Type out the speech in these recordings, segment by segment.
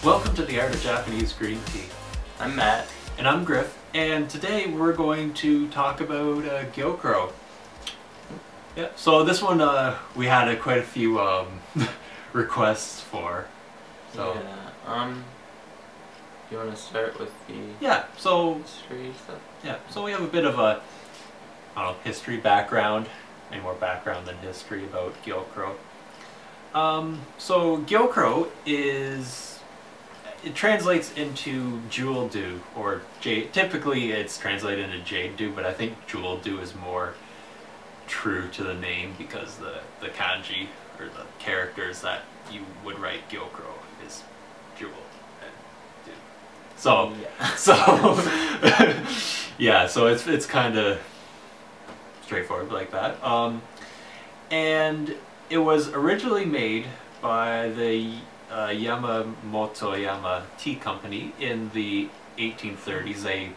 Welcome to the Art of Japanese Green Tea. I'm Matt. And I'm Griff, and today we're going to talk about Gyokuro. Yeah, so this one we had quite a few requests for. So Yeah, you want to start with the history stuff? Yeah, so we have a bit of a history background, and more background than history about Gyokuro. So Gyokuro it translates into jewel dew, or jade. Typically it's translated into jade dew, but I think jewel dew is more true to the name because the kanji, or the characters that you would write Gyokuro, is jewel and dew. So, yeah. So it's kind of straightforward like that. And it was originally made by the Yamamoto Tea Company in the 1830s. They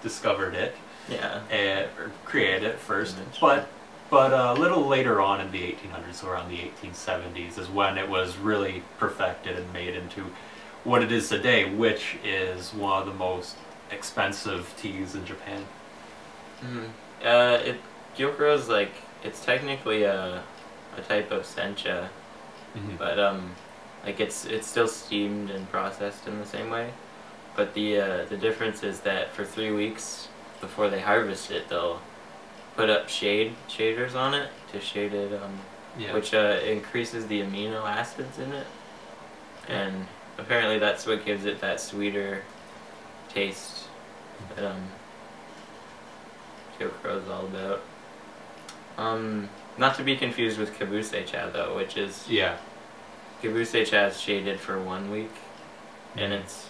discovered it, or created it first, but a little later on in the 1800s, so around the 1870s, is when it was really perfected and made into what it is today, which is one of the most expensive teas in Japan. Gyokuro is it's technically a type of sencha, but it's still steamed and processed in the same way. But the difference is that for 3 weeks before they harvest it, they'll put up shaders on it to shade it, which increases the amino acids in it, and apparently that's what gives it that sweeter taste that Gyokuro is all about. Not to be confused with kabuse cha though, which is kabuse cha is shaded for 1 week, and it's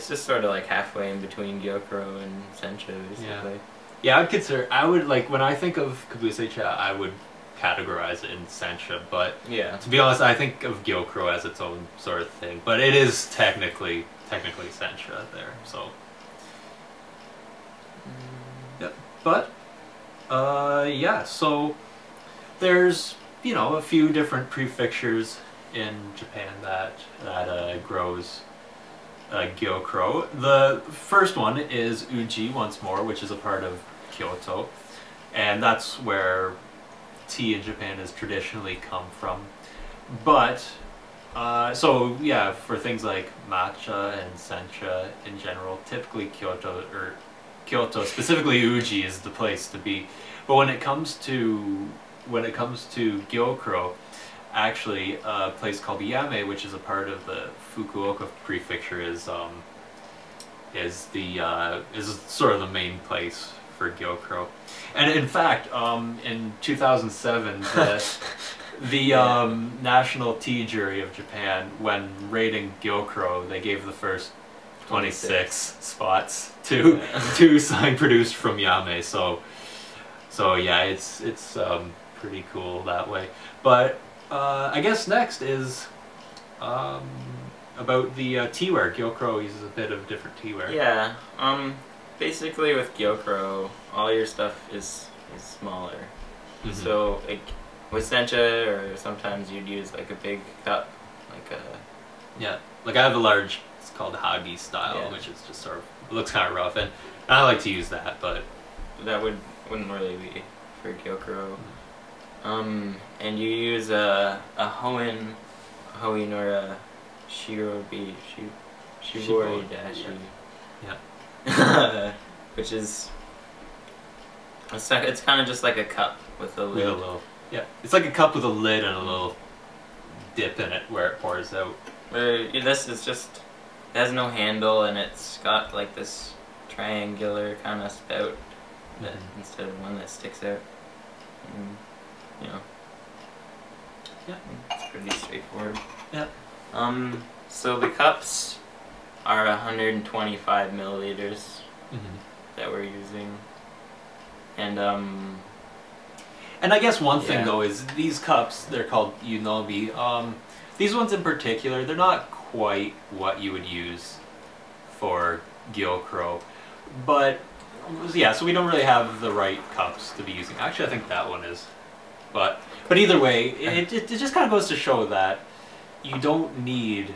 just sort of like halfway in between Gyokuro and sencha, basically. Yeah, I would when I think of kabuse cha, I would categorize it in sencha, but to be honest, I think of Gyokuro as its own sort of thing. But it is technically sencha there, so. But so there's a few different prefectures in Japan that grows Gyokuro. The first one is Uji, once more, which is a part of Kyoto, and that's where tea in Japan has traditionally come from. But for things like matcha and sencha in general, typically Kyoto, specifically Uji, is the place to be. But when it comes to Gyokuro, actually a place called Yame, which is a part of the Fukuoka prefecture, is sort of the main place for Gyokuro. And in fact, in 2007, the National Tea Jury of Japan, when rating Gyokuro, they gave the first 26 spots to sign produced from Yame. So yeah, it's pretty cool that way. But I guess next is about the teaware. Gyokuro uses a bit of different teaware. Yeah. Basically with Gyokuro, all your stuff is smaller. So with sencha, or sometimes you'd use a big cup, I have a large. It's called Hagi style, which is just sort of, it looks kind of rough, and I like to use that, but that wouldn't really be for Gyokuro. And you use a hoin or a shibori dashi. Yeah. Which is it's kind of just like a cup with a lid. It's like a cup with a lid and a little dip in it where it pours out. This is just, it has no handle, and it's got this triangular kind of spout instead of one that sticks out. It's pretty straightforward. So the cups are 125 milliliters that we're using, and I guess one thing though is these cups, they're called Unobi. These ones in particular, they're not quite what you would use for Gyokuro, but so we don't really have the right cups to be using. Actually, I think that one is, but either way, it just kind of goes to show that you don't need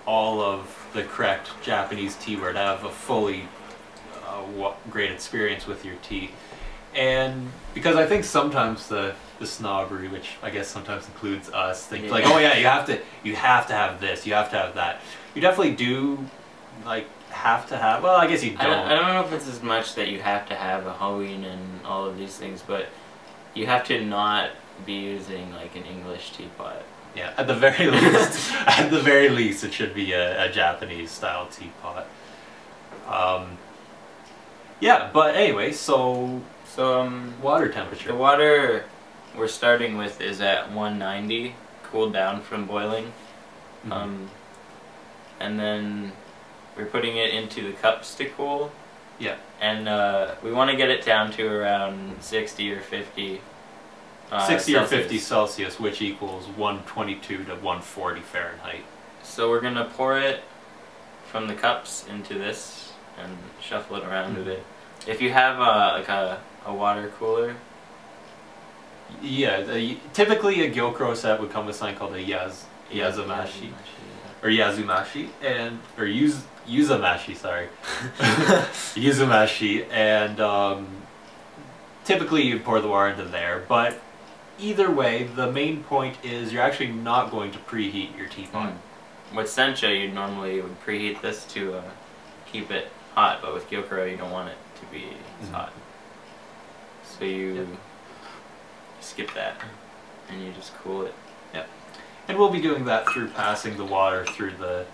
all of the correct Japanese tea ware to have a fully great experience with your tea. And because I think sometimes the snobbery, which I guess sometimes includes us, think like, oh yeah, you have to have this, you have to have that. You definitely do, like, have to have. Well, I guess you don't. I don't know if it's as much that you have to have a hoeing and all of these things, but you have to not be using like an English teapot. Yeah, at the very least, at the very least, it should be a Japanese style teapot. Yeah, but anyway, so water temperature. The water we're starting with is at 190, cooled down from boiling, and then we're putting it into the cups to cool. Yeah. And we want to get it down to around 60 or 50. 60 or 50 Celsius. Celsius, which equals 122 to 140 Fahrenheit. So we're gonna pour it from the cups into this and shuffle it around a bit. If you have like a water cooler. Yeah, typically a Gyokuro set would come with something called a Yazumashi. Or Yazumashi, or Yuzamashi, sorry. Yuzumashi, and typically you pour the water into there, but either way, the main point is you're actually not going to preheat your teapot. With sencha, you normally would preheat this to keep it hot, but with Gyokuro, you don't want it to be as hot. So you skip that, and you just cool it. Yep. And we'll be doing that through passing the water through the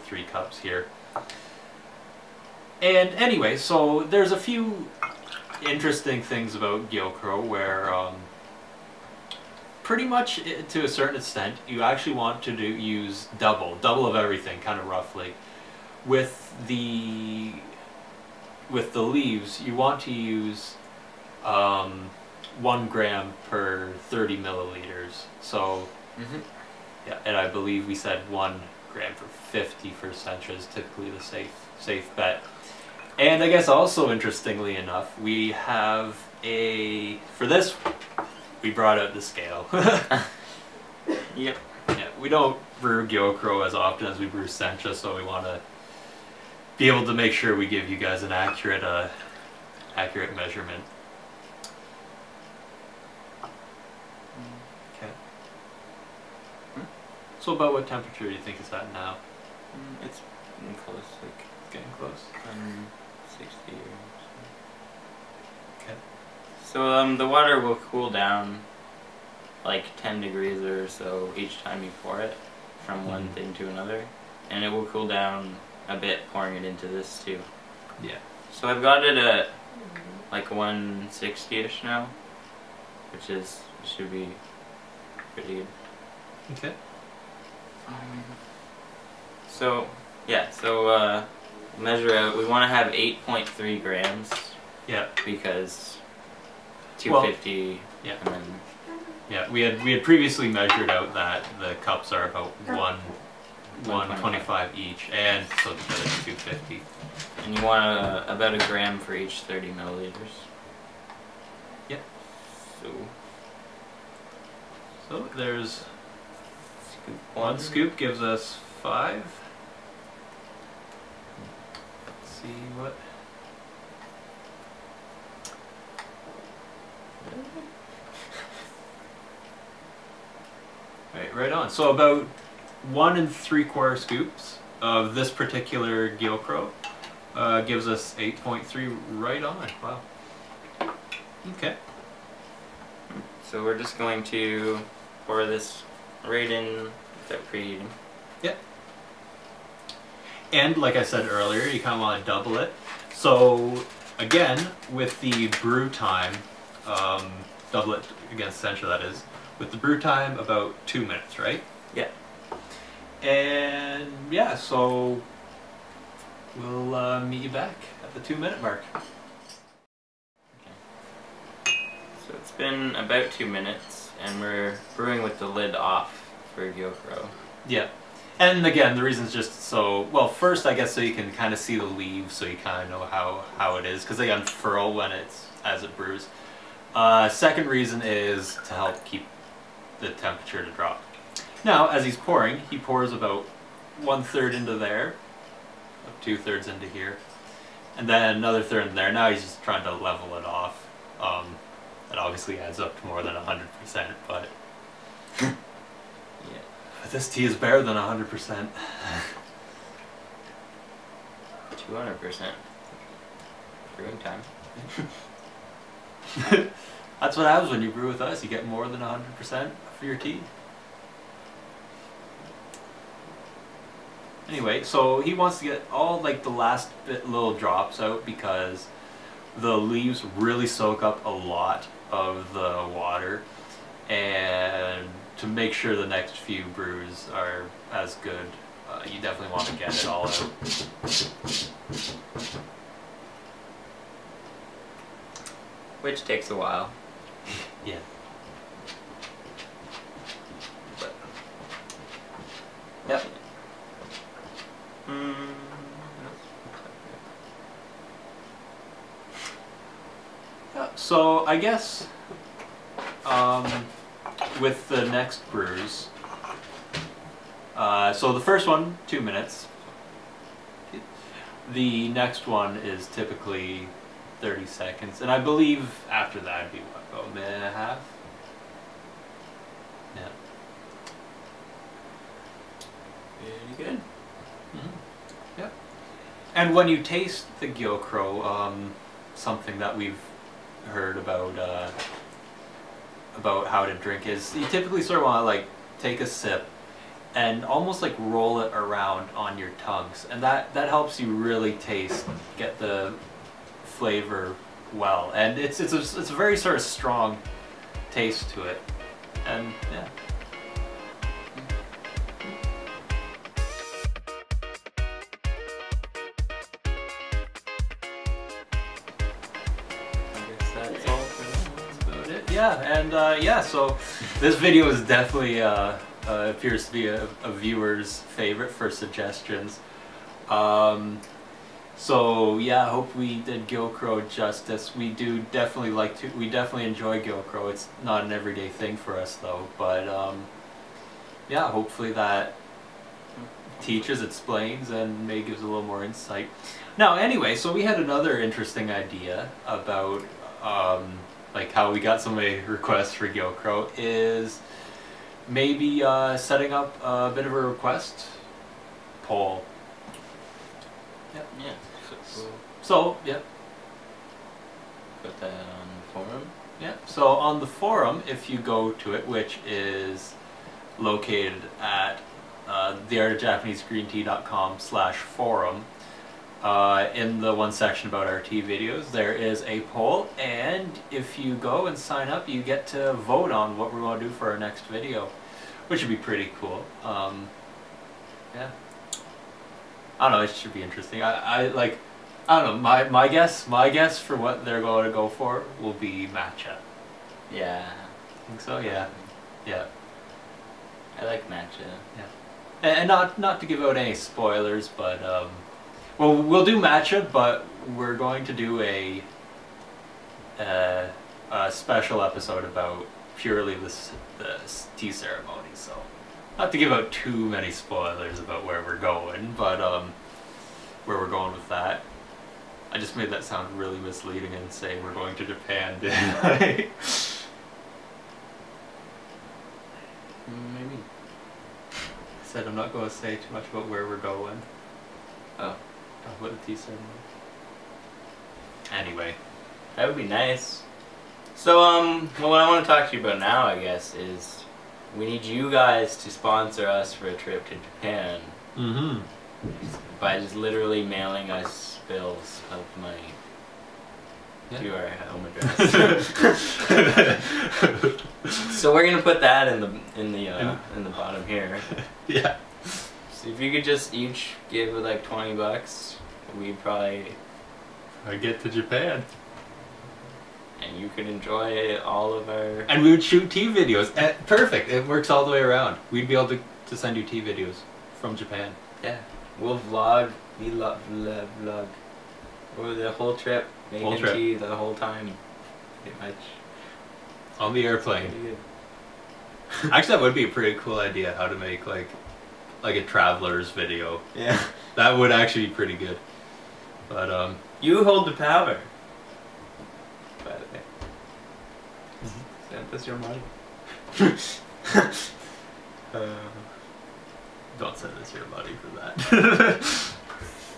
3 cups here. And anyway, so there's a few interesting things about Gyokuro where pretty much to a certain extent you actually want to use double of everything, kind of roughly. With the leaves, you want to use 1 gram per 30 milliliters. So yeah, and I believe we said 1 gram for 50 for sencha is typically the safe bet. And I guess also interestingly enough, we have for this, we brought out the scale. Yep. Yeah, we don't brew Gyokuro as often as we brew sencha, so we want to be able to make sure we give you guys an accurate measurement. Okay. So about what temperature do you think it's at now? It's getting close, like Getting close. 60 or so. Okay. So the water will cool down like 10 degrees or so each time you pour it from one thing to another, and it will cool down a bit pouring it into this too. Yeah. So I've got it at like 160-ish now, which should be pretty good. Okay. So yeah, measure out. We want to have 8.3 grams. Yeah. Because 250. Well, yeah. And then yeah, we had previously measured out that the cups are about 125 each, and so together it's 250. And you want about a gram for each 30 milliliters. Yep. So there's one scoop gives us 5. Let's see what. Right on. So about 1 3/4 scoops of this particular Gyokuro gives us 8.3 right on. Wow. Okay. So we're just going to pour this right in without preheating. Yep. And like I said earlier, you kind of want to double it. So again, with the brew time, double it against sencha, that is. With the brew time, about 2 minutes, right? Yeah. And yeah, so we'll meet you back at the 2-minute mark. Okay. So it's been about 2 minutes, and we're brewing with the lid off for Gyokuro. Yeah. And again, the reason is just so, well, first I guess so you can kind of see the leaves, so you kind of know how it is, because they unfurl when as it brews. Second reason is to help keep the temperature to drop. Now, as he's pouring, he pours about 1/3 into there, 2/3 into here, and then another third in there. Now he's just trying to level it off. That obviously adds up to more than 100%, but yeah. But this tea is better than 100%. 200%. Brewing time. That's what happens when you brew with us. You get more than 100% for your tea. Anyway, so he wants to get all like the last little drops out because the leaves really soak up a lot of the water, and to make sure the next few brews are as good, you definitely want to get it all out. Which takes a while. Yeah. But, yep. Yeah, so I guess with the next brews, so the first one, 2 minutes. The next one is typically 30 seconds, and I believe after that it'd be what, about a minute and a half? Yeah. Very good. Mm-hmm. Yep. And when you taste the Gyokuro, something that we've heard about how to drink is you typically sort of want to like take a sip and almost like roll it around on your tongues, and that helps you really get the flavor well, and it's a very sort of strong taste to it, and yeah. That's all for now. Yeah, and yeah, so this video is definitely appears to be a viewer's favorite for suggestions. So yeah, I hope we did Gyokuro justice. We definitely enjoy Gyokuro. It's not an everyday thing for us though, but yeah, hopefully that teaches, explains, and maybe gives a little more insight. Now anyway, so we had another interesting idea about like how we got so many requests for Gyokuro is maybe setting up a bit of a request poll. Yep. Yeah. So, yeah. Put that on the forum. Yeah. So on the forum, if you go to it, which is located at theartofjapanesegreentea.com/forum, in the one section about our tea videos, there is a poll, and if you go and sign up, you get to vote on what we're going to do for our next video, which would be pretty cool. Yeah. I don't know, it should be interesting. I don't know, my guess for what they're going to go for will be matcha. Yeah. I think so, yeah. Yeah. I like matcha. Yeah. And not to give out any spoilers, but well, we'll do matcha, but we're going to do a special episode about purely the tea ceremony, so not to give out too many spoilers about where we're going, but where we're going with that. I just made that sound really misleading and saying we're going to Japan, didn't I? Maybe. I said I'm not going to say too much about where we're going. Oh. Talk about the tea ceremony. Anyway. That would be nice. So, well, what I want to talk to you about now, I guess, is we need you guys to sponsor us for a trip to Japan. Mm-hmm. By just literally mailing us bills of money to our home address. So we're gonna put that in the bottom here. Yeah. So if you could just each give like $20, we'd probably. I get to Japan. And you could enjoy all of our. And we would shoot tea videos. Perfect. It works all the way around. We'd be able to send you tea videos from Japan. Yeah. We'll vlog. We love vlog. Over the whole trip. Making tea the whole time. Pretty much. On the airplane. Actually, that would be a pretty cool idea. How to make like like a traveler's video. Yeah. That would actually be pretty good. But You hold the power. By the way. Send us your money. don't send us your money for that.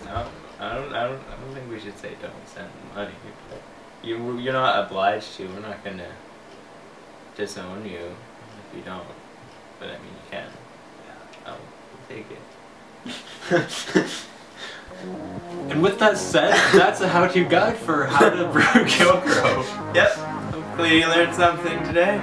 No, I don't think we should say don't send money. You're not obliged to. We're not gonna disown you if you don't. But I mean, you can. Yeah. I'll take it. And with that said, that's a how-to guide for how to brew Gyokuro. Yep. Hopefully you learned something today.